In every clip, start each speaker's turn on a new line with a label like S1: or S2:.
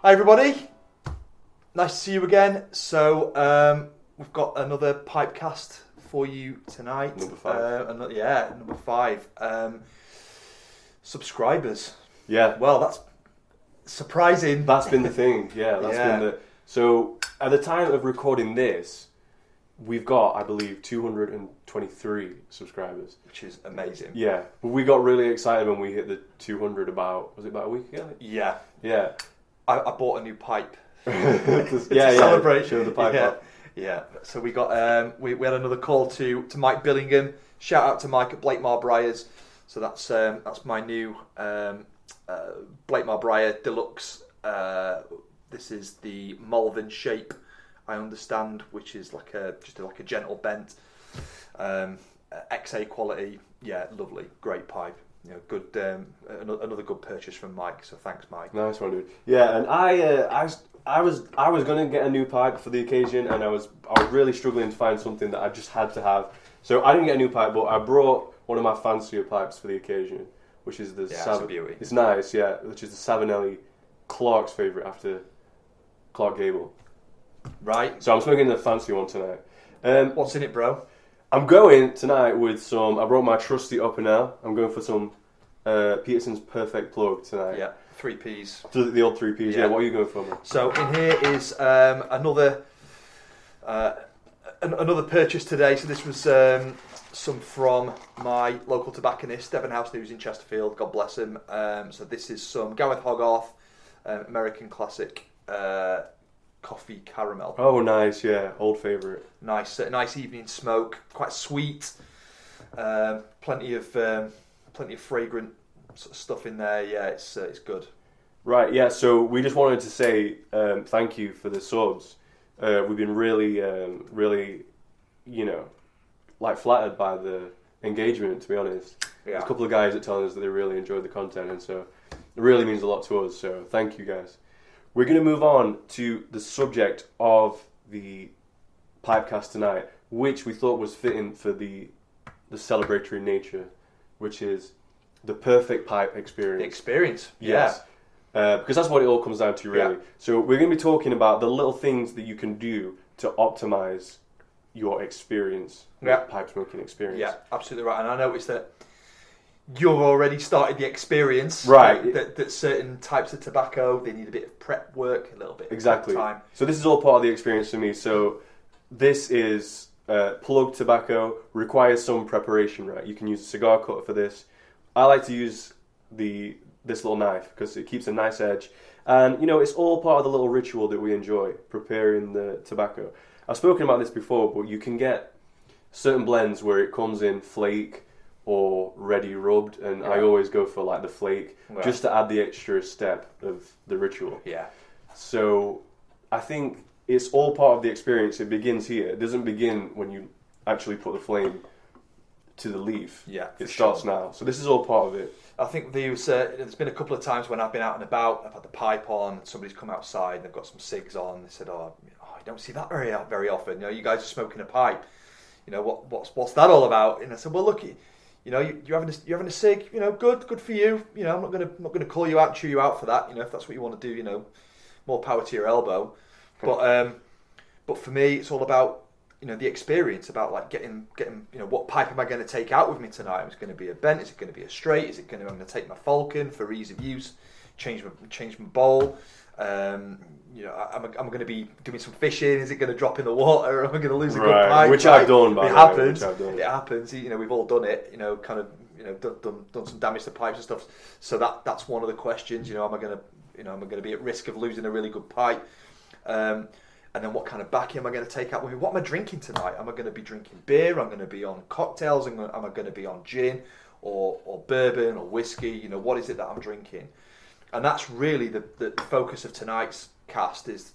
S1: Hi everybody, nice to see you again. So we've got another Pipecast for you tonight.
S2: Number 5.
S1: Number 5. Subscribers.
S2: Yeah.
S1: Well, that's surprising.
S2: That's been the thing. Yeah, been the... So, at the time of recording this, we've got, I believe, 223 subscribers.
S1: Which is amazing.
S2: Yeah. We got really excited when we hit the 200 was it about a week ago?
S1: Yeah.
S2: Yeah.
S1: I bought a new pipe.
S2: to
S1: celebrate.
S2: Show the pipe off.
S1: Yeah. So we got we had another call to Mike Billingham. Shout out to Mike at Blakemar Briars. So that's my new Blakemar Briar Deluxe. This is the Malvern shape, I understand, which is just like a gentle bent, XA quality. Yeah, lovely, great pipe. You know, good. Another good purchase from Mike. So thanks, Mike.
S2: Nice one, dude. Yeah, and I was gonna get a new pipe for the occasion, and I was really struggling to find something that I just had to have. So I didn't get a new pipe, but I brought one of my fancier pipes for the occasion, which is the
S1: it's a beauty.
S2: It's nice, yeah. Which is the Savinelli, Clark's favourite after Clark Gable.
S1: Right.
S2: So I'm smoking the fancy one tonight.
S1: What's in it, bro?
S2: I'm going tonight with some. I brought my trusty upper now. I'm going for some Peterson's Perfect Plug tonight.
S1: Yeah, 3 Ps.
S2: The old 3 Ps. Yeah. What are you going for, man?
S1: So in here is another purchase today. So this was some from my local tobacconist, Devon House News in Chesterfield. God bless him. So this is some Gareth Hogarth, American classic coffee caramel.
S2: Oh, nice. Yeah, old favourite.
S1: Nice evening smoke. Quite sweet. Plenty of fragrant sort of stuff in there. Yeah, it's good.
S2: Right. Yeah. So we just wanted to say thank you for the subs. We've been really, flattered by the engagement. To be honest,
S1: Yeah.
S2: There's a couple of guys that tell us that they really enjoyed the content, and so it really means a lot to us. So thank you, guys. We're going to move on to the subject of the Pipecast tonight, which we thought was fitting for the celebratory nature, which is the perfect pipe experience.
S1: The experience,
S2: yes. Because that's what it all comes down to, really.
S1: Yeah.
S2: So we're going to be talking about the little things that you can do to optimize your experience, your pipe smoking experience.
S1: Yeah, absolutely right. And I noticed that you've already started the experience.
S2: Right.
S1: That certain types of tobacco, they need a bit of prep work, a little bit of
S2: exactly.
S1: prep time.
S2: So this is all part of the experience for me. So this is plug tobacco, requires some preparation, right? You can use a cigar cutter for this. I like to use this little knife because it keeps a nice edge. And, it's all part of the little ritual that we enjoy, preparing the tobacco. I've spoken about this before, but you can get certain blends where it comes in flake or ready rubbed, and I always go for the flake, just to add the extra step of the ritual.
S1: Yeah.
S2: So I think it's all part of the experience. It begins here. It doesn't begin when you actually put the flame to the leaf.
S1: Yeah,
S2: it starts now. So this is all part of it.
S1: I think there's been a couple of times when I've been out and about, I've had the pipe on, somebody's come outside, and they've got some cigs on, they said, you don't see that very often. You guys are smoking a pipe. What's that all about? And I said, well, look, you're having a cig. Good for you. I'm not gonna call you out, chew you out for that. If that's what you want to do, more power to your elbow. But for me, it's all about the experience, about getting what pipe am I going to take out with me tonight? Is it going to be a bent? Is it going to be a straight? I'm going to take my falcon for ease of use, change my bowl. I'm going to be doing some fishing. Is it going to drop in the water? Or am I going to lose a good pipe?
S2: Which I've done, by
S1: the way. It happens. We've all done it. Done some damage to pipes and stuff. So that's one of the questions. Am I going to be at risk of losing a really good pipe? And then what kind of backing am I going to take out with me? What am I drinking tonight? Am I going to be drinking beer? Am I going to be on cocktails? Am I going to be on gin or bourbon or whiskey? What is it that I'm drinking? And that's really the focus of tonight's cast is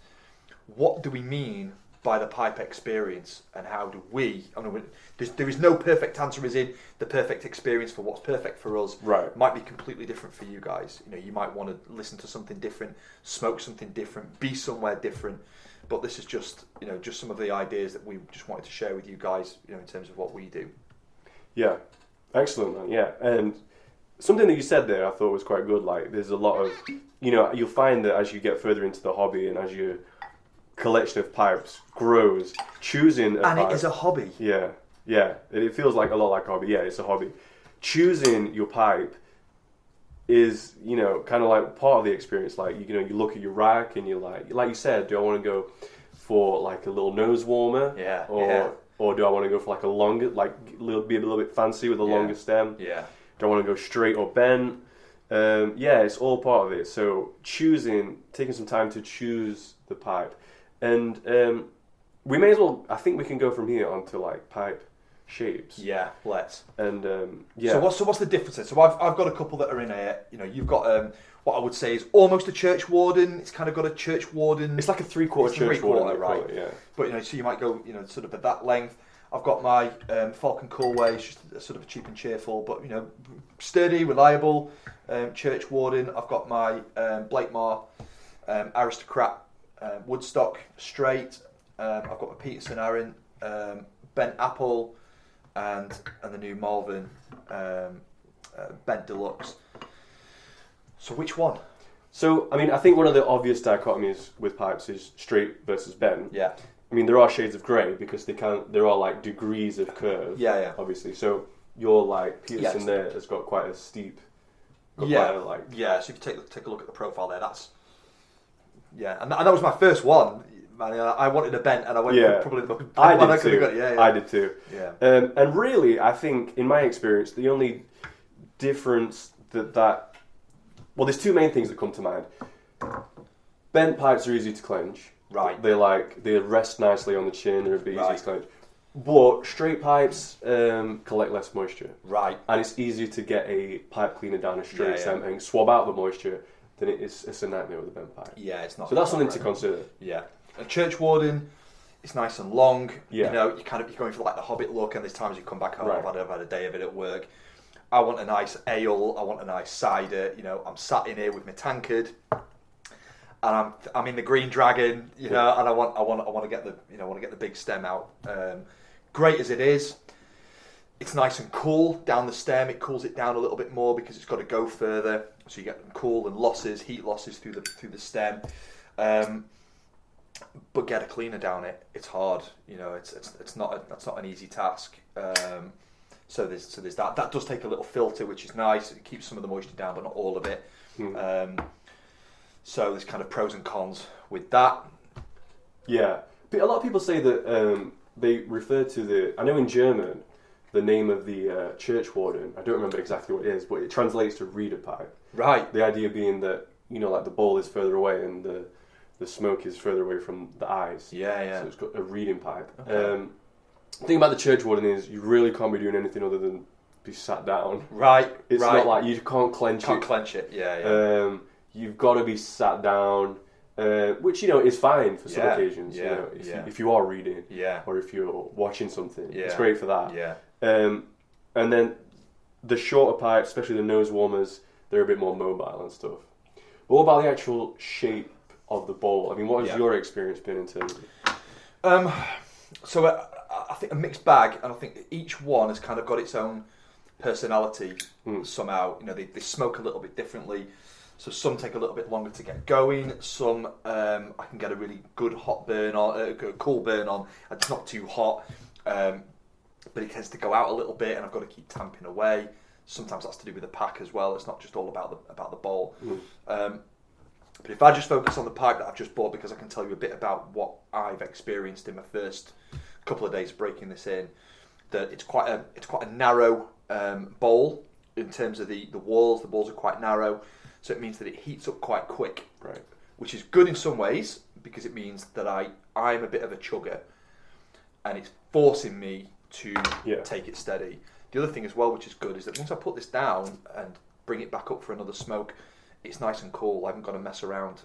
S1: what do we mean by the pipe experience, and how do we? There is no perfect answer as in the perfect experience for what's perfect for us.
S2: Right.
S1: It might be completely different for you guys. You might want to listen to something different, smoke something different, be somewhere different. But this is just some of the ideas that we just wanted to share with you guys, in terms of what we do.
S2: Yeah, excellent, man. Yeah, and something that you said there I thought was quite good. Like, there's a lot of, you'll find that as you get further into the hobby and as your collection of pipes grows, choosing a pipe...
S1: it is a hobby.
S2: Yeah. It feels like a lot like a hobby. Yeah, it's a hobby. Choosing your pipe is, kind of like part of the experience. Like, you look at your rack and you're like you said, do I want to go for like a little nose warmer?
S1: Yeah.
S2: Or do I want to go for like a longer, be a little bit fancy with a longer stem?
S1: Yeah.
S2: Do I want to go straight or bent? It's all part of it. So taking some time to choose the pipe. And we may as well, I think we can go from here onto like pipe shapes.
S1: Yeah, let's.
S2: And
S1: So what's the difference then? So I've got a couple that are in here. You've got what I would say is almost a Church Warden. It's kind of got a Church Warden.
S2: It's like a three-quarter Church Warden,
S1: right?
S2: Yeah.
S1: But so you might go, sort of at that length. I've got my Falcon Coolway. It's just a sort of a cheap and cheerful, but sturdy, reliable Church Warden. I've got my Blakemore Aristocrat Woodstock straight. I've got my Peterson Aaron Bent Apple, and the new Malvern Bent Deluxe. So which one?
S2: So I think one of the obvious dichotomies with pipes is straight versus bent.
S1: Yeah.
S2: There are shades of grey because there are like degrees of curve.
S1: Yeah.
S2: Obviously, so your like Peterson there has got quite a steep.
S1: So if you take a look at the profile there, that's and that was my first one. Man, I wanted a bent, and I went for probably the one I could have got.
S2: I did too.
S1: Yeah.
S2: And really, I think in my experience, the only difference well, there's two main things that come to mind. Bent pipes are easy to clench.
S1: Right.
S2: They rest nicely on the chin. They're a bit easy to clench. But straight pipes collect less moisture.
S1: Right.
S2: And it's easier to get a pipe cleaner down a straight stem and swab out the moisture than it's a nightmare with a bent pipe.
S1: Yeah, it's not.
S2: So that's something to consider.
S1: Yeah. A Church Warden, it's nice and long.
S2: Yeah.
S1: You're going for like the Hobbit look, and there's times you come back home. Right. I've had a day of it at work. I want a nice ale. I want a nice cider. I'm sat in here with my tankard, and I'm in the Green Dragon. And I want to get the big stem out. Great as it is, it's nice and cool down the stem. It cools it down a little bit more because it's got to go further. So you get cool and heat losses through the stem. But get a cleaner down it. It's hard. That's not an easy task. So there's that. That does take a little filter, which is nice. It keeps some of the moisture down, but not all of it. So there's kind of pros and cons with that. Yeah,
S2: but a lot of people say that they refer to I know in German, the name of the Church Warden, I don't remember exactly what it is, but it translates to reader pipe.
S1: Right.
S2: The idea being that, like the bowl is further away and the smoke is further away from the eyes.
S1: Yeah.
S2: So it's got a reading pipe.
S1: Okay.
S2: The thing about the Church Warden is you really can't be doing anything other than be sat down.
S1: Right.
S2: It's not like you can't clench it.
S1: Can't clench it. Yeah.
S2: You've got to be sat down, which is fine for some occasions.
S1: Yeah.
S2: If you are reading.
S1: Yeah.
S2: Or if you're watching something,
S1: yeah.
S2: It's great for that.
S1: Yeah.
S2: And then the shorter pipes, especially the nose warmers, they're a bit more mobile and stuff. But what about the actual shape of the bowl? What has your experience been in terms of?
S1: So I think a mixed bag, and I think each one has kind of got its own personality somehow. They smoke a little bit differently. So some take a little bit longer to get going. Some I can get a really good hot burn on, cool burn on. It's not too hot, but it tends to go out a little bit, and I've got to keep tamping away. Sometimes that's to do with the pack as well. It's not just all about the bowl. But if I just focus on the pipe that I've just bought, because I can tell you a bit about what I've experienced in my first couple of days breaking this in, that it's quite a narrow bowl in terms of the walls. The walls are quite narrow, so it means that it heats up quite quick.
S2: Right.
S1: Which is good in some ways, because it means that I'm a bit of a chugger, and it's forcing me to take it steady. The other thing as well, which is good, is that once I put this down and bring it back up for another smoke, it's nice and cool. I haven't got to mess around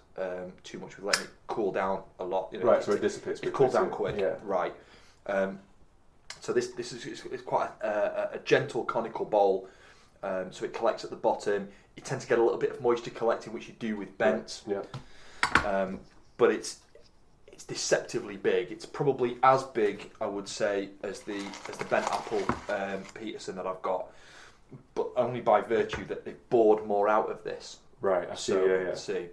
S1: too much with letting it cool down a lot.
S2: Right, so it dissipates.
S1: It cools down quick. Yeah. Right. So this is quite a gentle conical bowl. So it collects at the bottom. You tend to get a little bit of moisture collecting, which you do with bents.
S2: Yeah.
S1: But it's deceptively big. It's probably as big, I would say, as the bent apple Peterson that I've got, but only by virtue that they've bored more out of this.
S2: Right, I see.
S1: So,
S2: Yeah.
S1: see.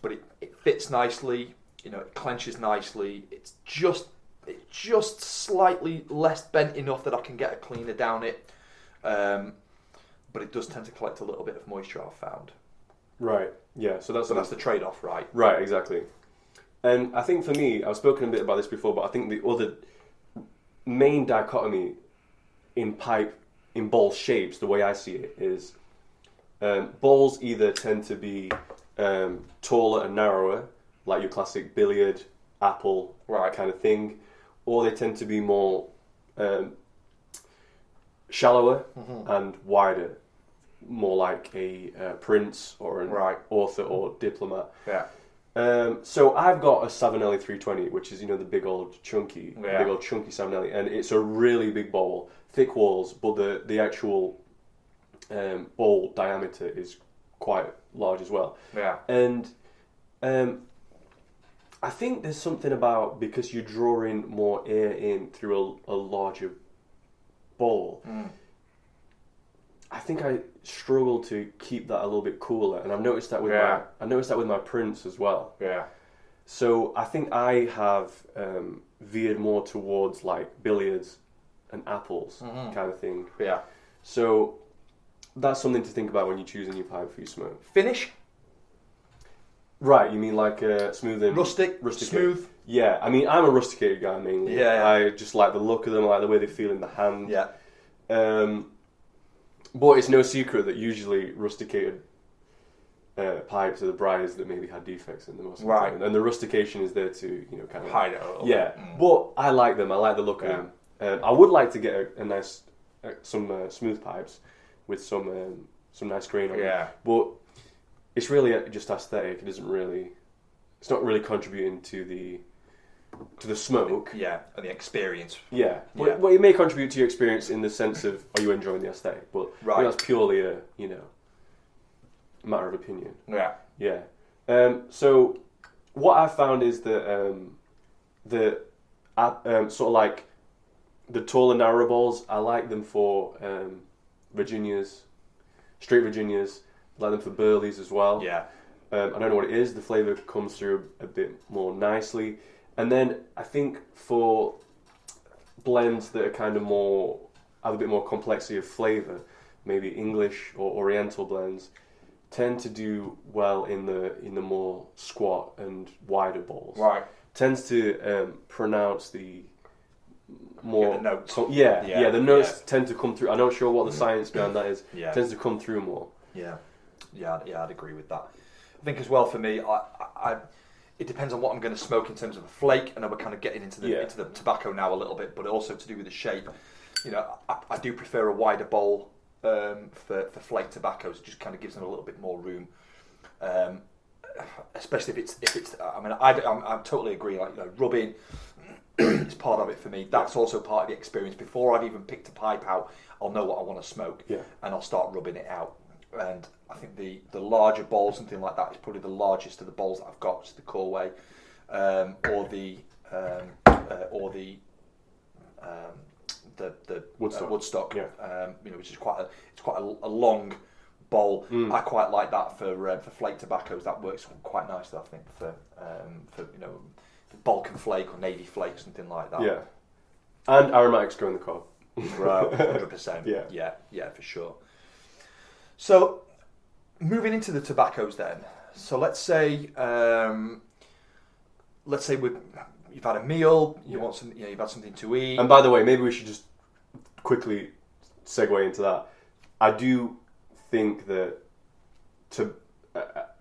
S1: But it fits nicely. It clenches nicely. It's just slightly less bent enough that I can get a cleaner down it. But it does tend to collect a little bit of moisture, I've found.
S2: Right. Yeah. So that's
S1: the trade-off, right?
S2: Right. Exactly. And I think for me, I've spoken a bit about this before, but I think the other main dichotomy in bowl shapes, the way I see it, is bowls either tend to be taller and narrower, like your classic billiard, apple kind of thing, or they tend to be more shallower and wider, more like a prince or an author or diplomat.
S1: Yeah.
S2: So I've got a Savinelli 320, which is the big old chunky Savinelli, and it's a really big bowl, thick walls, but the actual bowl diameter is quite large as well.
S1: Yeah.
S2: And I think there's something about, because you're drawing more air in through a larger bowl. I think I struggle to keep that a little bit cooler, and I've noticed that with my prints as well.
S1: Yeah.
S2: So I think I have veered more towards like billiards and apples kind of thing.
S1: Yeah.
S2: So that's something to think about when you're choosing your pipe for your smoke.
S1: Finish?
S2: Right, you mean like smooth and...
S1: Rustic, smooth?
S2: Yeah, I mean, I'm a rusticated guy mainly.
S1: Yeah.
S2: I just like the look of them, I like the way they feel in the hand.
S1: Yeah.
S2: But it's no secret that usually rusticated pipes are the briars that maybe had defects in them or something.
S1: Right.
S2: And the rustication is there to, kind of...
S1: hide it a little
S2: bit.
S1: Mm.
S2: But I like them, I like the look of them. I would like to get a nice, some smooth pipes with some nice grain on them.
S1: Yeah.
S2: But it's really just aesthetic. It doesn't really... It's not really contributing to the smoke.
S1: Yeah, and the experience.
S2: Yeah. Well, it may contribute to your experience in the sense of, are you enjoying the aesthetic? But I think that's purely a, matter of opinion.
S1: Yeah.
S2: Yeah. So what I've found is that sort of like the taller narrow balls, I like them for Virginias, straight Virginias. I like them for Burleys as well.
S1: Yeah.
S2: I don't know what it is. The flavour comes through a bit more nicely. And then I think for blends that are kind of more, have a bit more complexity of flavour, maybe English or Oriental blends, tend to do well in the more squat and wider bowls.
S1: Right.
S2: Tends to pronounce the more...
S1: the notes.
S2: The notes tend to come through. I'm not sure what the science behind that is.
S1: Yeah.
S2: Tends to come through more.
S1: Yeah. Yeah, I'd agree with that. I think as well for me, it depends on what I'm going to smoke in terms of a flake. I know we're kind of getting into the tobacco now a little bit, but also to do with the shape. I do prefer a wider bowl for flake tobaccos. It just kind of gives them a little bit more room, especially if it's. I mean, I'm totally agree. Like rubbing is part of it for me. That's also part of the experience. Before I've even picked a pipe out, I'll know what I want to smoke, and I'll start rubbing it out. And I think the larger bowl, something like that, is probably the largest of the bowls that I've got, which is the Corway, or the Woodstock.
S2: Yeah.
S1: Which is quite a long bowl. I quite like that for flake tobaccos. That works quite nicely, I think, for Balkan flake or Navy flake, something like that.
S2: Yeah, and aromatics go in the cob.
S1: Right, 100%.
S2: Yeah,
S1: for sure. So, moving into the tobaccos then. So let's say you've had a meal, want some, you've had something to eat.
S2: And by the way, maybe we should just quickly segue into that. I do think that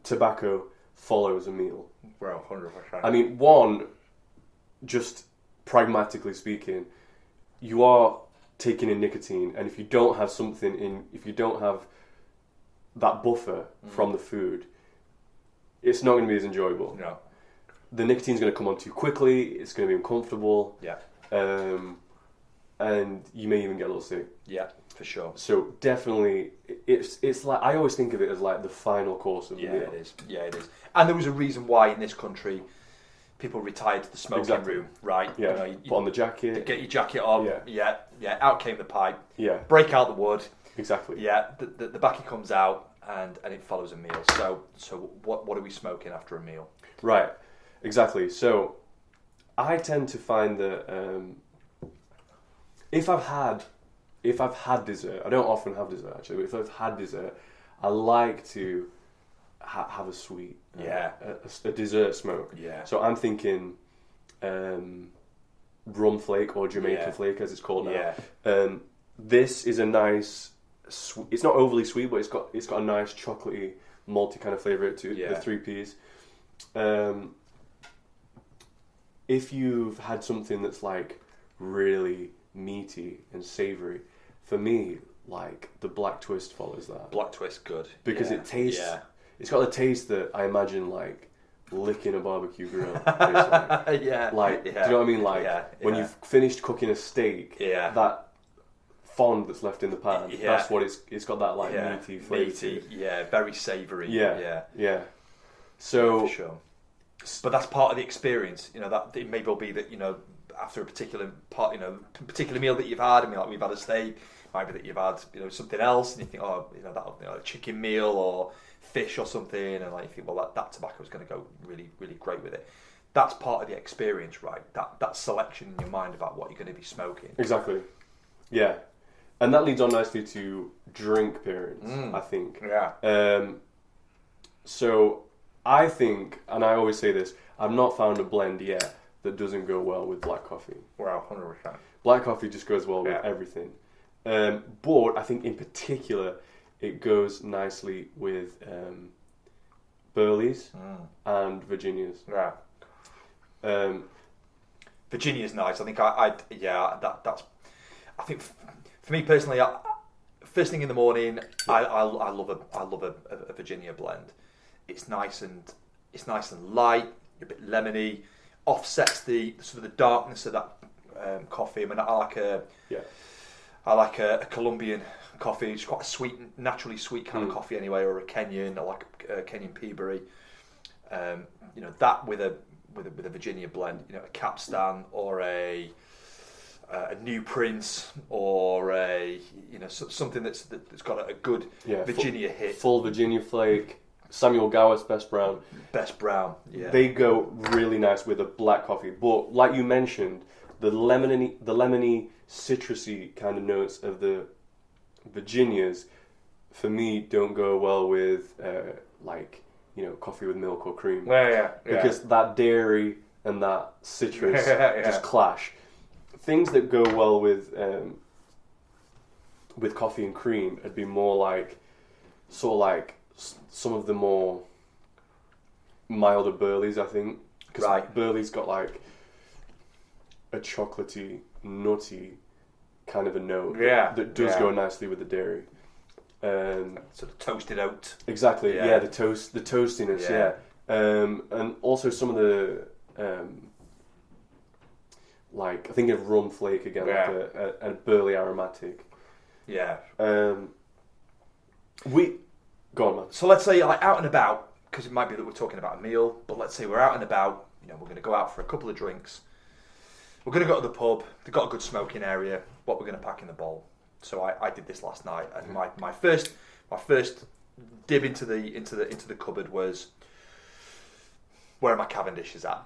S2: tobacco follows a meal.
S1: Well, 100%.
S2: I mean, one, just pragmatically speaking, you are taking in nicotine, and if you don't have that buffer from the food, it's not going to be as enjoyable.
S1: No.
S2: The nicotine's going to come on too quickly, it's going to be uncomfortable.
S1: Yeah.
S2: And you may even get a little sick.
S1: Yeah, for sure.
S2: So definitely, it's like, I always think of it as like the final course of the meal.
S1: It is. Yeah, it is. And there was a reason why in this country people retire to the smoking
S2: Exactly.
S1: room, right?
S2: Yeah.
S1: You know,
S2: Put on the jacket.
S1: get your jacket on.
S2: Yeah.
S1: Yeah. Out came the pipe.
S2: Yeah.
S1: Break out the wood.
S2: Exactly.
S1: Yeah. The backy comes out and it follows a meal. So what are we smoking after a meal?
S2: Right. Exactly. So I tend to find that if I've had dessert, I don't often have dessert actually, but if I've had dessert, I like to have a sweet, a dessert smoke.
S1: Yeah.
S2: So I'm thinking rum flake or Jamaican flake as it's called now.
S1: Yeah.
S2: This is a nice, it's not overly sweet, but it's got a nice chocolatey, malty kind of flavour to the 3 Ps. If you've had something that's like really meaty and savoury, for me, like the black twist follows that.
S1: Black twist, good.
S2: Because it tastes,
S1: Yeah.
S2: it's got a taste that I imagine like licking a barbecue grill. Like.
S1: Yeah.
S2: Like, do you know what I mean? Like when you've finished cooking a steak, that fond that's left in the pan, that's what it's got that like meaty flavour.
S1: Meaty, very savoury.
S2: Yeah. So,
S1: for sure. But that's part of the experience, you know. That it may well be that, you know, after a particular meal that you've had. I mean, like we've had a steak, might be that you've had, you know, something else, and you think, oh, you know, that, you know, a chicken meal or fish or something, and like you think, well, that tobacco is going to go really, really great with it. That's part of the experience, right? That selection in your mind about what you're going to be smoking.
S2: Exactly. Yeah, and that leads on nicely to drink pairings, I think.
S1: Yeah.
S2: So I think, and I always say this, I've not found a blend yet that doesn't go well with black coffee.
S1: Wow, 100%.
S2: Black coffee just goes well with everything. But I think in particular, it goes nicely with Burleys and Virginias.
S1: Yeah. Virginia's nice. I think that's. I think for me personally, first thing in the morning, I love a Virginia blend. It's nice and light, a bit lemony, offsets the sort of the darkness of that coffee. I mean, I like a Colombian coffee. It's quite a sweet, naturally sweet kind of coffee anyway, or a Kenyan. I like a Kenyan Peaberry. You know, that with a Virginia blend. You know, a Capstan or a New Prince or something that's got a good Virginia hit.
S2: Full Virginia flake. Samuel Gower's Best Brown.
S1: Best Brown, yeah.
S2: They go really nice with a black coffee. But like you mentioned, the lemony, citrusy kind of notes of the Virginias, for me, don't go well with coffee with milk or cream.
S1: Yeah.
S2: Because that dairy and that citrus just clash. Things that go well with coffee and cream would be more like some of the more milder Burleys, I think. Because Burley's got like a chocolatey, nutty kind of a note that does go nicely with the dairy.
S1: Sort of toasted oat.
S2: Exactly, the toastiness, and also some of the I think of rum flake again, like a Burley aromatic.
S1: Yeah.
S2: Go on, man.
S1: So let's say like out and about, because it might be that we're talking about a meal, but let's say we're out and about, you know, we're going to go out for a couple of drinks. We're going to go to the pub. They've got a good smoking area. What we're going to pack in the bowl. So I did this last night, and my first dib into the cupboard was, where are my Cavendishes at?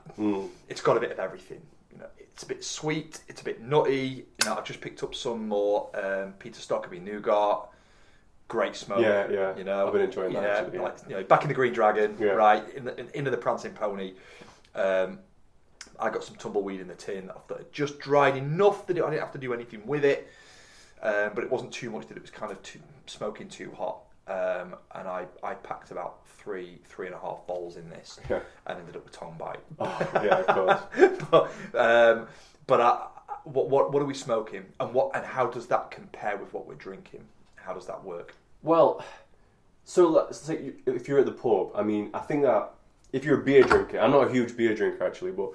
S1: It's got a bit of everything. You know, it's a bit sweet. It's a bit nutty. You know, I've just picked up some more Peter Stockerby nougat. Great smoke.
S2: Yeah.
S1: You know,
S2: I've been enjoying that. Actually,
S1: like, you know, back in the Green Dragon, right? Into the Prancing Pony. I got some tumbleweed in the tin. I thought it just dried enough that I didn't have to do anything with it, but it wasn't too much that it was kind of smoking too hot. And I packed about 3.5 bowls in this, and ended up with tongue bite.
S2: Oh, yeah, of course.
S1: but what are we smoking, and how does that compare with what we're drinking? How does that work?
S2: Well, so let's say if you're at the pub, I mean, I think that if you're a beer drinker, I'm not a huge beer drinker actually, but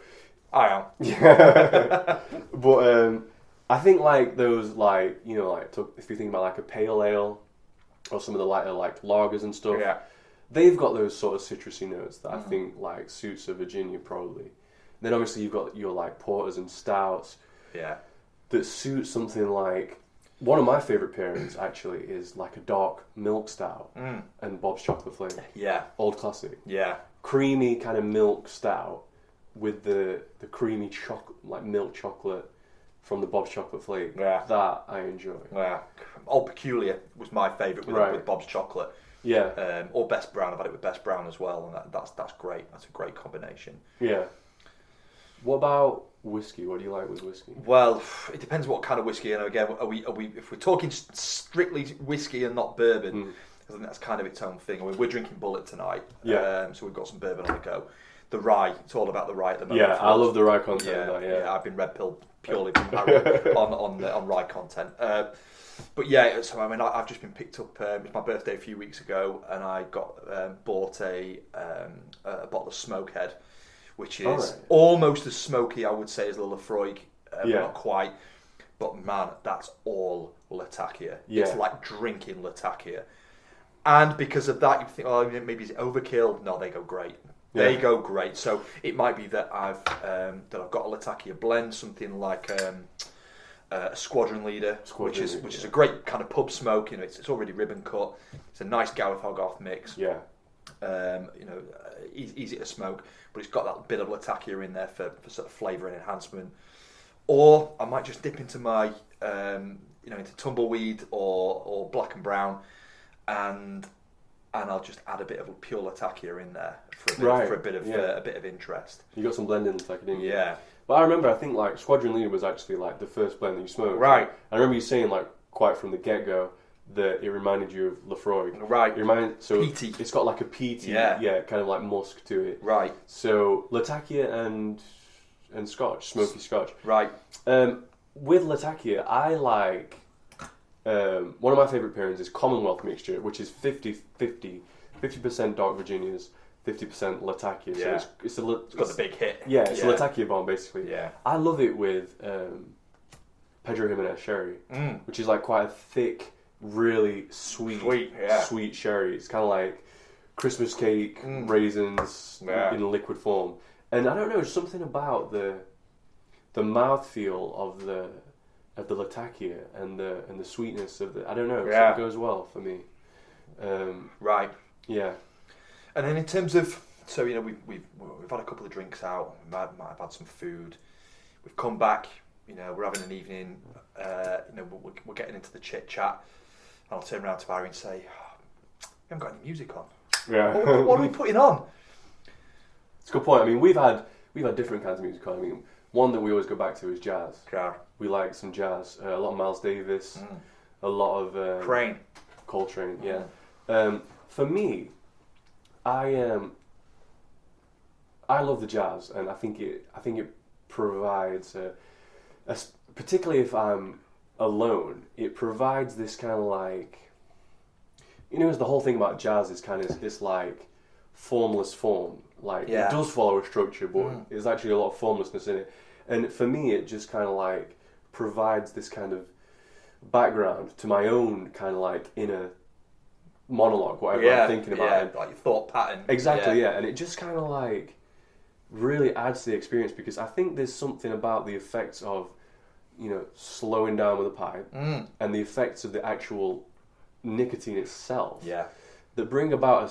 S1: I am.
S2: Yeah. But I think like those if you think about like a pale ale or some of the lighter like lagers and stuff, they've got those sort of citrusy notes that I think like suits a Virginia probably. Then obviously you've got your like porters and stouts.
S1: Yeah.
S2: That suit something like. One of my favourite pairings actually is like a dark milk stout and Bob's chocolate flake.
S1: Yeah.
S2: Old classic.
S1: Yeah.
S2: Creamy kind of milk stout with the creamy milk chocolate from the Bob's chocolate flake.
S1: Yeah.
S2: That I enjoy.
S1: Yeah. Old Peculiar was my favourite with Bob's chocolate.
S2: Yeah.
S1: Or Best Brown. I've had it with Best Brown as well, and that's great. That's a great combination.
S2: Yeah. What about whiskey? What do you like with whiskey?
S1: Well, it depends what kind of whiskey. And again, are we if we're talking strictly whiskey and not bourbon, I think that's kind of its own thing. I mean, we're drinking Bullet tonight, so we've got some bourbon on the go. The rye, it's all about the rye at the moment.
S2: Yeah, I love the rye content.
S1: Yeah, I've been red pilled purely from Barry on rye content. But yeah, so I mean, I've just been picked up. It was my birthday a few weeks ago, and I bought a bottle of Smokehead, which is almost as smoky, I would say, as the Lafroig, but not quite. But man, that's all Latakia.
S2: Yeah.
S1: It's like drinking Latakia. And because of that, you think, oh, maybe it's overkill. No, they go great. They go great. So it might be that I've got a Latakia blend, something like a Squadron Leader, which is a great kind of pub smoke. You know, it's already ribbon cut. It's a nice Gareth Hogarth mix.
S2: Yeah.
S1: Easy to smoke, but it's got that bit of Latakia in there for sort of flavour and enhancement. Or I might just dip into my into Tumbleweed or Black and Brown, and I'll just add a bit of pure Latakia in there for a bit of interest.
S2: You got some blending Latakia, didn't you?
S1: Yeah.
S2: But I remember, I think like Squadron Leader was actually like the first blend that you smoked.
S1: Right.
S2: I remember you saying like quite from the get go that it reminded you of Lafroig.
S1: Right.
S2: Peaty. It's got like a peaty, kind of like musk to it.
S1: Right.
S2: So Latakia and Scotch, smoky Scotch.
S1: Right.
S2: With Latakia, I like one of my favourite pairings is Commonwealth mixture, which is 50% Dark Virginias, 50% Latakia.
S1: Yeah.
S2: So it's
S1: got the big hit.
S2: Yeah, it's a Latakia bomb basically.
S1: Yeah.
S2: I love it with Pedro Jimenez sherry, which is like quite a thick, really sweet sherry. It's kind of like Christmas cake, raisins in liquid form. And I don't know, there's something about the mouthfeel of the Latakia and the sweetness of the, I don't know, it goes well for me.
S1: Right.
S2: Yeah.
S1: And then in terms of, so we've had a couple of drinks out, might have had some food. We've come back, we're having an evening, we're getting into the chit chat, and I'll turn around to Barry and say, "We haven't got any music on.
S2: Yeah.
S1: What are we putting on?"
S2: It's a good point. I mean, we've had different kinds of music on. I mean, one that we always go back to is jazz.
S1: Yeah.
S2: We like some jazz. A lot of Miles Davis. A lot of Coltrane. Yeah. For me, I love the jazz, and I think it provides particularly if I'm alone, it provides this kind of like, the whole thing about jazz is kind of this like formless form. Like it does follow a structure, but there's actually a lot of formlessness in it. And for me, it just kind of like provides this kind of background to my own kind of like inner monologue, whatever I'm thinking about.
S1: Yeah, like your thought pattern.
S2: Exactly, yeah. And it just kind of like really adds to the experience, because I think there's something about the effects of, slowing down with a pipe and the effects of the actual nicotine itself that bring about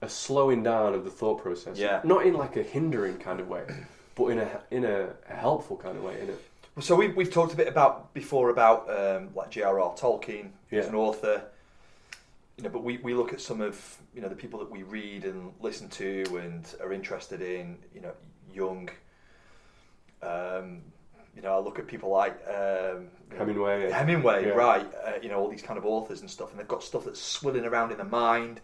S2: a slowing down of the thought process.
S1: Yeah.
S2: Not in like a hindering kind of way, but in a helpful kind of way.
S1: So we've talked a bit before about like J.R.R. Tolkien, who's an author. But we look at some of the people that we read and listen to and are interested in. Jung. I look at people like
S2: Hemingway.
S1: Right? All these kind of authors and stuff, and they've got stuff that's swirling around in their mind.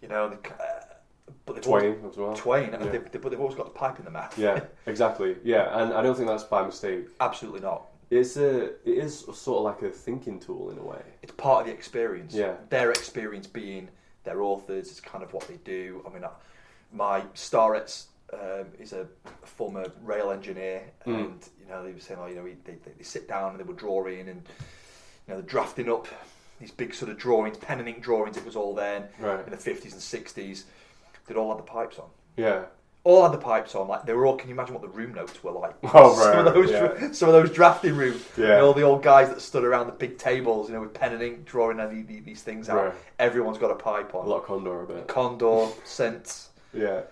S1: But
S2: Twain as well.
S1: Twain, but they've always got the pipe in their mouth.
S2: Yeah, exactly. Yeah, and I don't think that's by mistake.
S1: Absolutely not.
S2: It is sort of like a thinking tool in a way.
S1: It's part of the experience.
S2: Yeah.
S1: Their experience being their authors. It's kind of what they do. I mean, my starets is a former rail engineer, and they were saying, they sit down and they were drawing, and they're drafting up these big sort of drawings, pen and ink drawings. It was all then in the 50s and 60s. They'd all had the pipes on.
S2: Yeah.
S1: all had the pipes on. Like they were all. Can you imagine what the room notes were like?
S2: Oh,
S1: Some of those drafting rooms.
S2: Yeah.
S1: And all the old guys that stood around the big tables, you know, with pen and ink, drawing these things out.
S2: Right.
S1: Everyone's got a pipe
S2: A
S1: on.
S2: lot of Condor a bit.
S1: Condor, St.
S2: Yeah.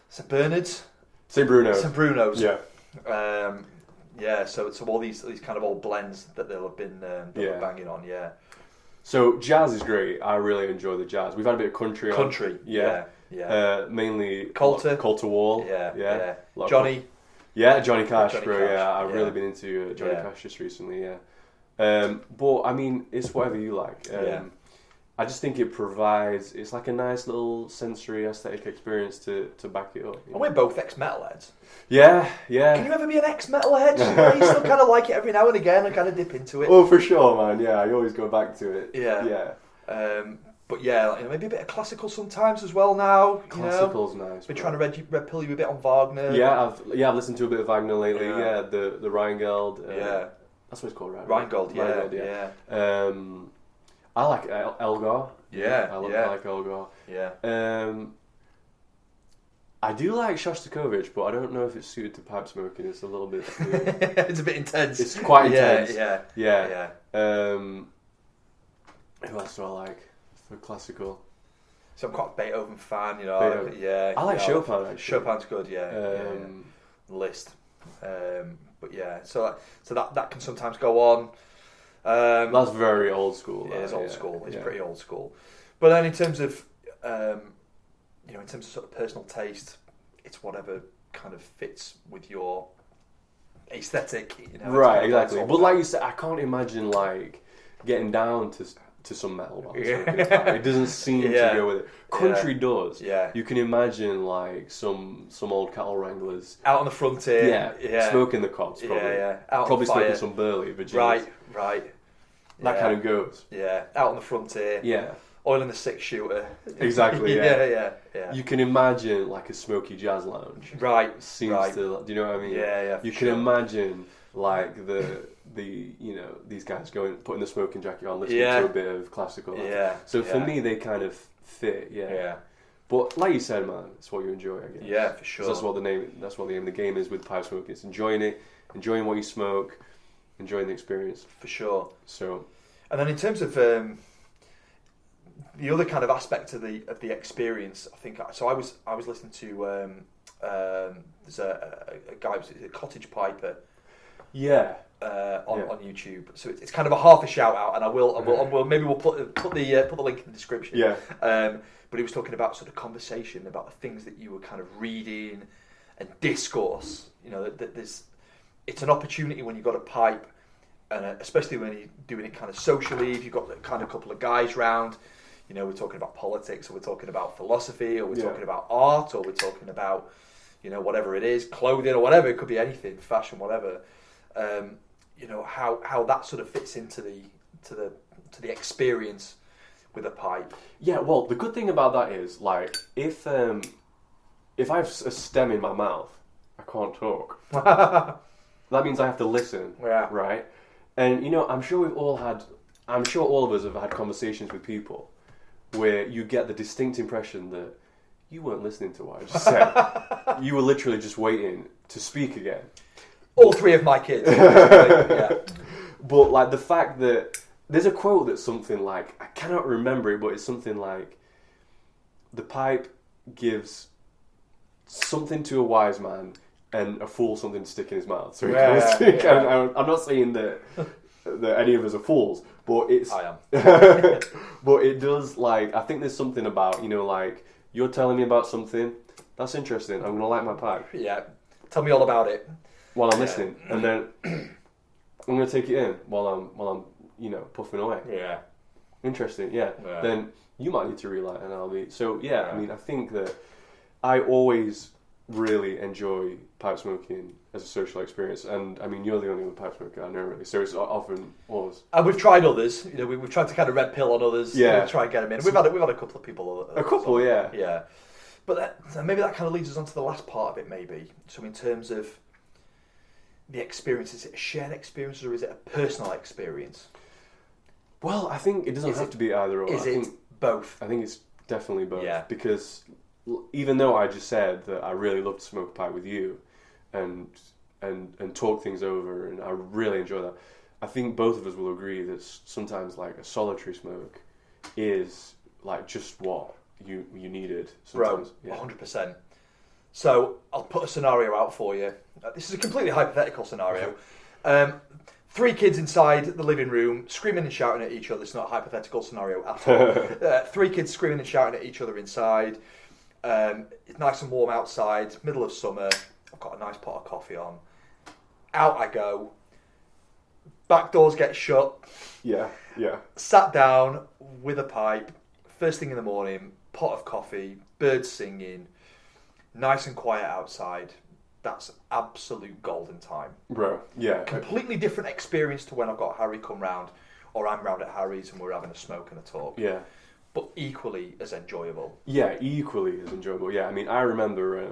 S1: St. Bernard's.
S2: St. Bruno.
S1: St. Bruno's.
S2: Yeah.
S1: Yeah. So all these kind of old blends that they'll have been banging on. Yeah.
S2: So jazz is great. I really enjoy the jazz. We've had a bit of country.
S1: Country.
S2: Yeah.
S1: Mainly
S2: Mainly
S1: Coulter
S2: Wall.
S1: Yeah.
S2: Johnny Cash,
S1: Johnny
S2: bro.
S1: Cash,
S2: Yeah, I've really been into Johnny Cash just recently. Yeah. But I mean, it's whatever you like. I just think it provides. It's like a nice little sensory aesthetic experience to back it up. You know?
S1: And we're both ex-metal heads.
S2: Yeah.
S1: Can you ever be an ex-metal head? You still kind of like it every now and again and kind of dip into it.
S2: Oh, for sure, man. Yeah, I always go back to it.
S1: Yeah. But yeah, you know, maybe a bit of classical sometimes as well now.
S2: Classical's nice.
S1: Been trying to red pill you a bit on Wagner.
S2: Yeah, I've listened to a bit of Wagner lately. Yeah, the Rheingold. That's what it's called, right?
S1: Rheingold. Yeah.
S2: I like Elgar.
S1: I
S2: like Elgar.
S1: Yeah.
S2: I do like Shostakovich, but I don't know if it's suited to pipe smoking. It's a little bit.
S1: It's a bit intense.
S2: It's quite intense.
S1: Yeah.
S2: Who else do I like for classical?
S1: So I'm quite a Beethoven fan, you know. Yeah.
S2: I like Chopin. Actually.
S1: Chopin's good. List. But yeah, so that can sometimes go on.
S2: That's very old school.
S1: It is old school. It's pretty old school. But then in terms of in terms of sort of personal taste, it's whatever kind of fits with your aesthetic. You know,
S2: right, exactly. But like you said, I can't imagine like getting down to some metal. It doesn't seem to go with it. Country does.
S1: Yeah.
S2: You can imagine like some old cattle wranglers
S1: out on the frontier.
S2: Smoking the cobs. Probably.
S1: Out
S2: probably
S1: on
S2: smoking some Burley, Virginia.
S1: Right.
S2: That kind of goes.
S1: Yeah, out on the frontier.
S2: Yeah.
S1: Oil in the 6-shooter.
S2: Exactly. Yeah.
S1: Yeah.
S2: You can imagine like a smoky jazz lounge.
S1: Right.
S2: Seems to. Do you know what I mean?
S1: Yeah.
S2: You can imagine like the these guys putting the smoking jacket on, listening to a bit of classical. So for me, they kind of fit. Yeah. But like you said, man, it's what you enjoy, I guess.
S1: Yeah, for sure.
S2: That's what the aim of the game is with pipe smoking. It's enjoying it, enjoying what you smoke, enjoying the experience.
S1: For sure.
S2: So,
S1: and then in terms of the other kind of aspect of the experience, I think. So I was listening to there's a guy, a cottage piper. On YouTube, so it's kind of a half a shout out, and I will maybe we'll put the link in the description. But he was talking about sort of conversation about the things that you were kind of reading and discourse. You know, that it's an opportunity when you've got a pipe, and especially when you're doing it kind of socially. If you've got kind of a couple of guys round, you know, we're talking about politics, or we're talking about philosophy, or we're talking about art, or we're talking about, you know, whatever it is, clothing or whatever. It could be anything, fashion, whatever. You know, how that sort of fits into the experience with a pipe.
S2: Yeah, well, the good thing about that is, like, if I have a stem in my mouth, I can't talk. That means I have to listen.
S1: Yeah.
S2: Right? And, you know, I'm sure all of us have had conversations with people where you get the distinct impression that you weren't listening to what I just said. You were literally just waiting to speak again.
S1: All three of my kids.
S2: But like the fact that there's a quote that's something like, I cannot remember it, but it's something like, the pipe gives something to a wise man and a fool something to stick in his mouth. So I'm not saying that any of us are fools, but
S1: I am.
S2: But it does, like, I think there's something about, you know, like, you're telling me about something that's interesting. I'm gonna light my pipe.
S1: Yeah. Tell me all about it.
S2: While I'm listening, and then I'm going to take it in while I'm you know, puffing away.
S1: Yeah.
S2: Interesting. Yeah. Then you might need to relight, and I'll be. So I mean, I think that I always really enjoy pipe smoking as a social experience, and I mean, you're the only other pipe smoker I know, really. So it's often us.
S1: And we've tried others. You know, we've tried to kind of red pill on others.
S2: Yeah.
S1: Try and get them in. We've had a couple of people.
S2: A couple, yeah.
S1: Yeah. But maybe that kind of leads us on to the last part of it. Maybe. So in terms of the experience, is it a shared experience or is it a personal experience?
S2: Well, I think it doesn't have to be either or.
S1: Is it both?
S2: I think it's definitely both.
S1: Yeah.
S2: Because even though I just said that I really love to smoke a pipe with you, and talk things over, and I really enjoy that. I think both of us will agree that sometimes like a solitary smoke is like just what you needed. Sometimes.
S1: Bro, 100%. So I'll put a scenario out for you. This is a completely hypothetical scenario. 3 kids inside the living room screaming and shouting at each other. It's not a hypothetical scenario at all. 3 kids screaming and shouting at each other inside. It's nice and warm outside, middle of summer. I've got a nice pot of coffee on. Out I go. Back doors get shut.
S2: Yeah.
S1: Sat down with a pipe. First thing in the morning, pot of coffee, birds singing, nice and quiet outside. That's absolute golden time.
S2: Bro, yeah.
S1: Completely different experience to when I've got Harry come round, or I'm round at Harry's and we're having a smoke and a talk.
S2: Yeah.
S1: But equally as enjoyable.
S2: Yeah, equally as enjoyable. Yeah, I mean, I remember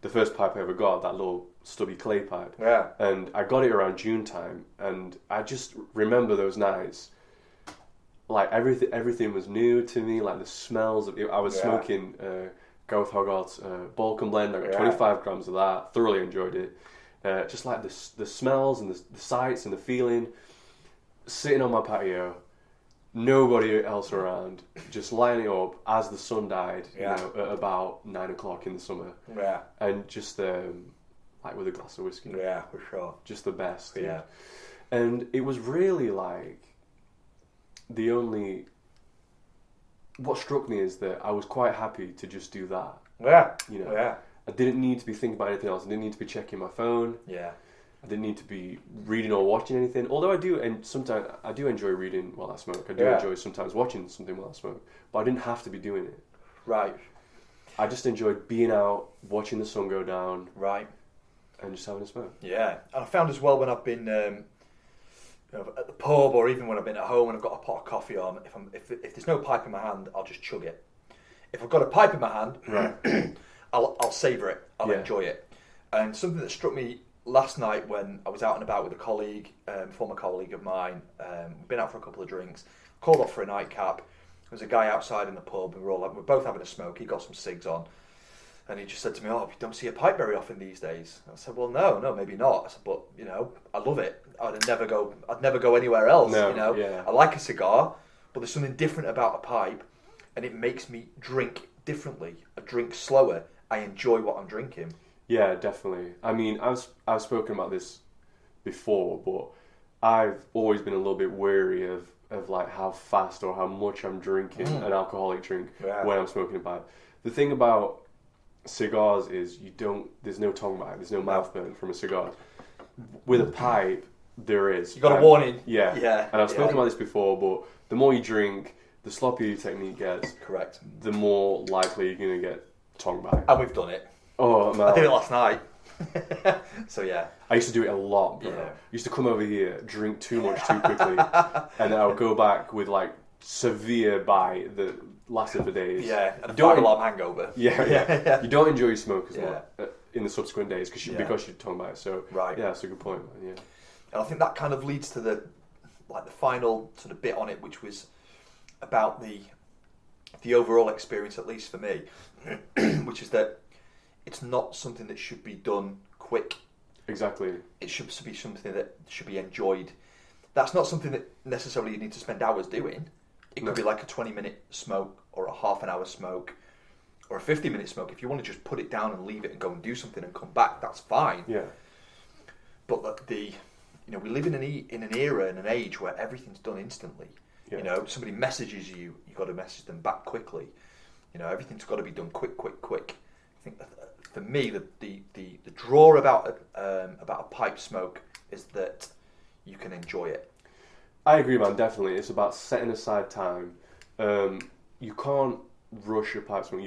S2: the first pipe I ever got, that little stubby clay pipe.
S1: Yeah.
S2: And I got it around June time, and I just remember those nights. Like everything was new to me. Like the smells of it. I was smoking Gareth Hogarth's Balkan blend. I got 25 grams of that. Thoroughly enjoyed it. Just like the smells and the sights and the feeling. Sitting on my patio, nobody else around, just lining up as the sun died. You know, at about 9 o'clock in the summer.
S1: Yeah.
S2: And just like with a glass of whiskey.
S1: Yeah, for sure.
S2: Just the best.
S1: Yeah.
S2: Dude. And it was really like the only. What struck me is that I was quite happy to just do that.
S1: Yeah.
S2: You know.
S1: Yeah.
S2: I didn't need to be thinking about anything else. I didn't need to be checking my phone.
S1: Yeah.
S2: I didn't need to be reading or watching anything. Although I do, and sometimes I do enjoy reading while I smoke. I do enjoy sometimes watching something while I smoke. But I didn't have to be doing it.
S1: Right.
S2: I just enjoyed being out, watching the sun go down.
S1: Right.
S2: And just having a smoke.
S1: Yeah. And I found as well when I've been at the pub, or even when I've been at home and I've got a pot of coffee on, if there's no pipe in my hand, I'll just chug it. If I've got a pipe in my hand, right. I'll savour it. I'll enjoy it. And something that struck me last night when I was out and about with a colleague, former colleague of mine, we've been out for a couple of drinks, called off for a nightcap. There was a guy outside in the pub, and we're both having a smoke. He got some cigs on, and he just said to me, "Oh, you don't see a pipe very often these days." I said, "Well, no, maybe not." I said, "But I love it. I'd never go anywhere else. I like a cigar, but there's something different about a pipe, and it makes me drink differently. I drink slower. I enjoy what I'm drinking."
S2: Yeah, definitely. I mean, I've spoken about this before, but I've always been a little bit wary of like how fast or how much I'm drinking an alcoholic drink when I'm smoking a pipe. The thing about cigars is there's no tongue bite, there's no mouth burn from a cigar. With a pipe, there is.
S1: You got a warning.
S2: Yeah. And I've spoken about this before, but the more you drink, the sloppier your technique gets.
S1: Correct.
S2: The more likely you're going to get tongue bite.
S1: And we've done it.
S2: Oh, man.
S1: I did it last night. So yeah.
S2: I used to do it a lot, bro. Yeah. I used to come over here, drink too much too quickly, and then I would go back with like severe bite that lasted for days.
S1: Yeah, and a fire-alarm hangover.
S2: Yeah. You don't enjoy your smoke as much in the subsequent days because you're tongue bite. So yeah, that's a good point, man. Yeah.
S1: And I think that kind of leads to the final sort of bit on it, which was about the overall experience, at least for me, which is that it's not something that should be done quick.
S2: Exactly.
S1: It should be something that should be enjoyed. That's not something that necessarily you need to spend hours doing. It could be like a 20-minute smoke, or a half an hour smoke, or a 50-minute smoke. If you want to just put it down and leave it and go and do something and come back, that's fine.
S2: Yeah.
S1: But we live in an era and an age where everything's done instantly. Yeah. Somebody messages you, you've got to message them back quickly. Everything's got to be done quick. I think for me, the draw about a pipe smoke is that you can enjoy it.
S2: I agree, man. Definitely, it's about setting aside time. You can't rush a pipe smoke.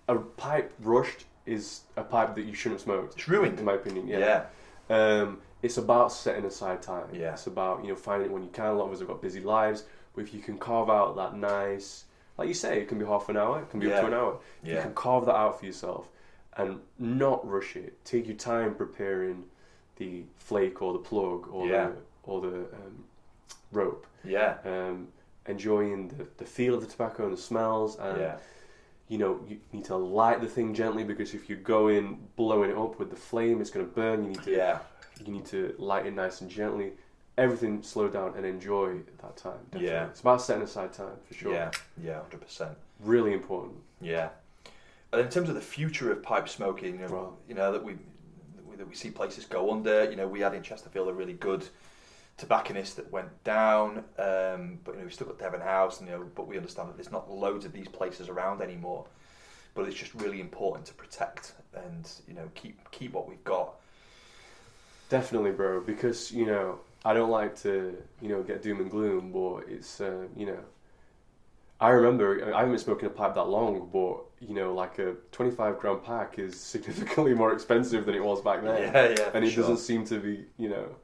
S2: A pipe rushed is a pipe that you shouldn't smoke.
S1: It's ruined,
S2: in my opinion. Yeah. It's about setting aside time.
S1: Yeah.
S2: It's about finding it when you can. A lot of us have got busy lives, but if you can carve out that nice, like you say, it can be half an hour, it can be up to an hour. You can carve that out for yourself and not rush it. Take your time preparing the flake or the plug or the rope.
S1: Yeah.
S2: enjoying the feel of the tobacco and the smells, and you know, you need to light the thing gently, because if you go in blowing it up with the flame, it's going to burn. You need to light it nice and gently. Everything slow down and enjoy that time. Definitely. Yeah, it's about setting aside time for sure.
S1: Yeah, 100%.
S2: Really important.
S1: Yeah, and in terms of the future of pipe smoking, you know that we see places go under. You know, we had in Chesterfield a really good tobacconist that went down, but you know, we've still got Devon House, and you know, but we understand that there's not loads of these places around anymore. But it's just really important to protect and, you know, keep what we've got.
S2: Definitely, bro, because, you know, I don't like to, you know, get doom and gloom, but it's, you know, I remember, I haven't been smoking a pipe that long, but, you know, like a 25-gram pack is significantly more expensive than it was back then.
S1: Yeah,
S2: and it doesn't seem to be, you know,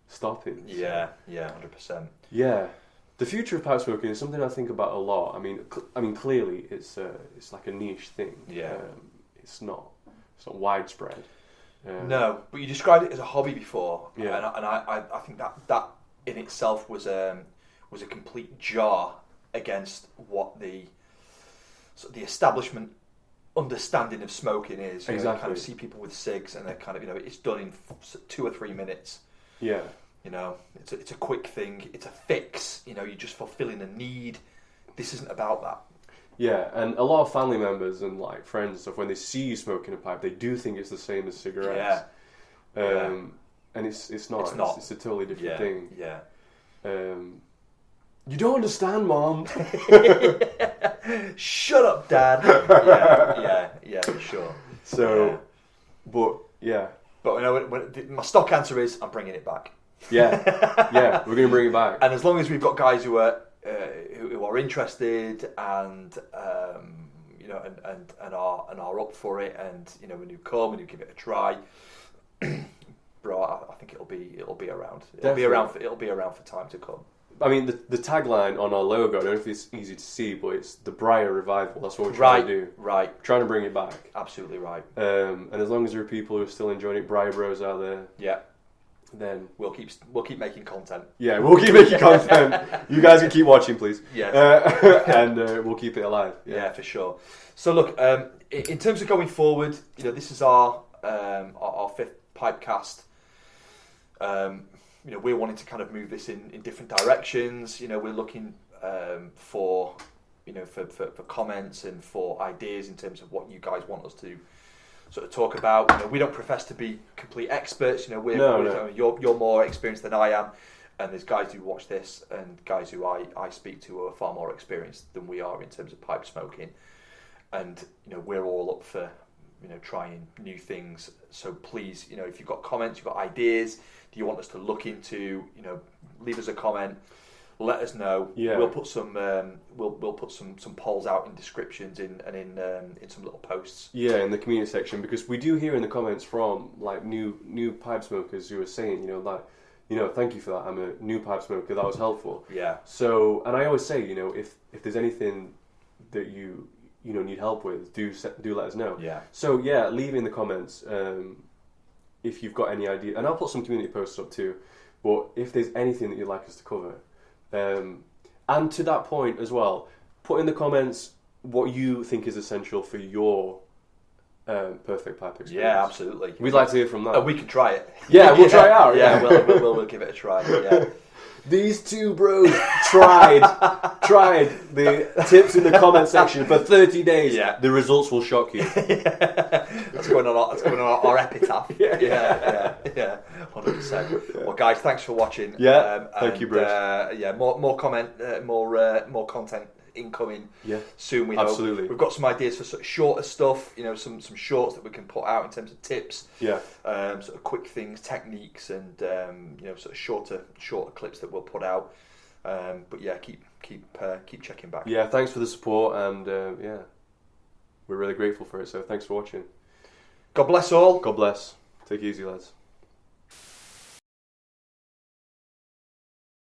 S2: stopping. So.
S1: Yeah, 100%.
S2: Yeah. The future of pipe smoking is something I think about a lot. I mean, clearly it's like a niche thing.
S1: Yeah.
S2: It's not widespread.
S1: No, but you described it as a hobby before.
S2: Yeah.
S1: And I think that in itself was a complete jar against what the establishment understanding of smoking is. You
S2: exactly.
S1: know, you kind of see people with cigs, and they're kind of, you know, it's done in 2 or 3 minutes.
S2: Yeah.
S1: You know, it's a quick thing. It's a fix. You know, you're just fulfilling a need. This isn't about that.
S2: Yeah, and a lot of family members and like friends and stuff, when they see you smoking a pipe, they do think it's the same as cigarettes.
S1: Yeah.
S2: And it's not.
S1: It's not.
S2: It's a totally different thing.
S1: Yeah.
S2: You don't understand, Mom.
S1: Shut up, Dad. Yeah, for sure.
S2: So, but yeah.
S1: But you know, my stock answer is I'm bringing it back.
S2: Yeah, we're going to bring it back.
S1: And as long as we've got guys who are interested and you know and are up for it, and you know, when you come and you give it a try, bro, I think it'll be around. It'll be around for time to come.
S2: I mean, the tagline on our logo, I don't know if it's easy to see, but it's the Briar Revival. That's what we're trying to do.
S1: Right.
S2: Trying to bring it back.
S1: Absolutely right.
S2: And as long as there are people who are still enjoying it, Briar Bros out there.
S1: Yeah.
S2: Then
S1: we'll keep making content.
S2: Yeah, we'll keep making content. You guys can keep watching, please.
S1: Yeah.
S2: And we'll keep it alive.
S1: Yeah, for sure. So look, in terms of going forward, you know, this is our 5th Pipecast. You know, we're wanting to kind of move this in different directions. You know, we're looking for comments and for ideas in terms of what you guys want us to sort of talk about. You know, we don't profess to be complete experts. You know, you're more experienced than I am, and there's guys who watch this and guys who I speak to who are far more experienced than we are in terms of pipe smoking. And you know, we're all up for, you know, trying new things. So please, you know, if you've got comments, you've got ideas, do you want us to look into, you know, leave us a comment, let us know.
S2: Yeah.
S1: We'll put some we'll put some polls out in descriptions in some little posts.
S2: Yeah, in the community section, because we do hear in the comments from like new pipe smokers who are saying, you know, that, you know, thank you for that. I'm a new pipe smoker. That was helpful.
S1: Yeah.
S2: So, and I always say, you know, if there's anything that you know need help with, do let us know.
S1: Yeah.
S2: So yeah, leave in the comments if you've got any idea, and I'll put some community posts up too. But if there's anything that you'd like us to cover, and to that point as well, put in the comments what you think is essential for your perfect pipe experience.
S1: Yeah, absolutely.
S2: We'd like to hear from that.
S1: We can try it.
S2: Yeah, we'll try it out.
S1: Yeah, we'll give it a try. Yeah.
S2: These two bros tried the tips in the comment section for 30 days.
S1: Yeah.
S2: The results will shock you.
S1: That's going on our epitaph. Yeah, 100%. Well, guys, thanks for watching.
S2: Yeah, thank you, Bruce.
S1: More content incoming.
S2: Yeah,
S1: soon. We
S2: absolutely
S1: hope. We've got some ideas for sort of shorter stuff. You know, some shorts that we can put out in terms of tips.
S2: Yeah.
S1: Sort of quick things, techniques, and you know, sort of shorter clips that we'll put out. But yeah, keep checking back.
S2: Yeah, thanks for the support, and yeah, we're really grateful for it. So thanks for watching.
S1: God bless all.
S2: God bless. Take it easy, lads.